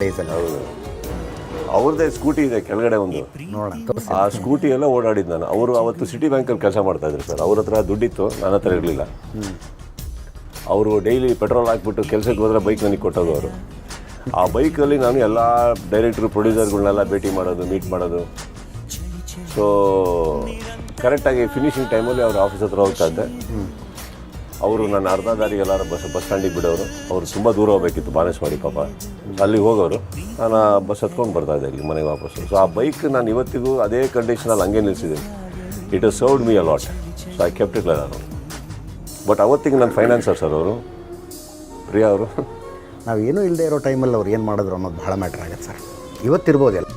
ಡೇಸಲ್ಲಿ ಹೌದು, ಅವ್ರದ್ದೇ ಸ್ಕೂಟಿ ಇದೆ ಕೆಳಗಡೆ ಒಂದು. ನೋಡೋಣ ತೋರಿಸಿ. ಆ ಸ್ಕೂಟಿ ಎಲ್ಲ ಓಡಾಡಿದ್ದು ನಾನು. ಅವರು ಅವತ್ತು ಸಿಟಿ ಬ್ಯಾಂಕಲ್ಲಿ ಕೆಲಸ ಮಾಡ್ತಾಯಿದ್ರು ಸರ್. ಅವ್ರ ಹತ್ರ ದುಡ್ಡಿತ್ತು, ನನ್ನ ಹತ್ರ ಇರಲಿಲ್ಲ. ಅವರು ಡೈಲಿ ಪೆಟ್ರೋಲ್ ಹಾಕ್ಬಿಟ್ಟು ಕೆಲಸಕ್ಕೆ ಹೋದರೆ ಬೈಕ್ ನನಗೆ ಕೊಟ್ಟೋದು ಅವರು. ಆ ಬೈಕಲ್ಲಿ ನಾನು ಎಲ್ಲ ಡೈರೆಕ್ಟ್ರು ಪ್ರೊಡ್ಯೂಸರ್ಗಳನ್ನೆಲ್ಲ ಭೇಟಿ ಮಾಡೋದು, ಮೀಟ್ ಮಾಡೋದು. ಸೊ ಕರೆಕ್ಟಾಗಿ ಫಿನಿಷಿಂಗ್ ಟೈಮಲ್ಲಿ ಅವ್ರ ಆಫೀಸ್ ಹತ್ರ ಹೋಗ್ತಾ ಇದ್ದೆ. ಅವರು ನನ್ನ ಅರ್ಧ ದಾರಿಗೆ ಎಲ್ಲರೂ ಬಸ್ ಸ್ಟ್ಯಾಂಡಿಗೆ ಬಿಡೋರು. ಅವರು ತುಂಬ ದೂರ ಹೋಗಬೇಕಿತ್ತು, ಬಾನೇಶ್ವರಿ ಪಾಪ. ಅಲ್ಲಿಗೆ ಹೋಗೋರು, ನಾನು ಬಸ್ ಹತ್ಕೊಂಡು ಬರ್ತಾಯಿದ್ದೆ ಇಲ್ಲಿ ಮನೆಗೆ ವಾಪಸ್ಸು. ಸೊ ಆ ಬೈಕ್ ನಾನು ಇವತ್ತಿಗೂ ಅದೇ ಕಂಡೀಷನಲ್ಲಿ ಹಂಗೆ ನಿಲ್ಲಿಸಿದ್ದೀನಿ. It has served me a lot. So I kept it ನಾನು. ಬಟ್ ಅವತ್ತಿಗೆ ನನ್ನ ಫೈನಾನ್ಸರ್ ಸರ್ ಅವರು, ಪ್ರಿಯಾ ಅವರು. ನಾವು ಏನೂ ಇಲ್ಲದೆ ಇರೋ ಟೈಮಲ್ಲಿ ಅವ್ರು ಏನು ಮಾಡಿದ್ರು ಅನ್ನೋದು ಭಾಳ ಮ್ಯಾಟ್ರ್ ಆಗುತ್ತೆ ಸರ್. ಇವತ್ತಿರ್ಬೋದೆಲ್ಲ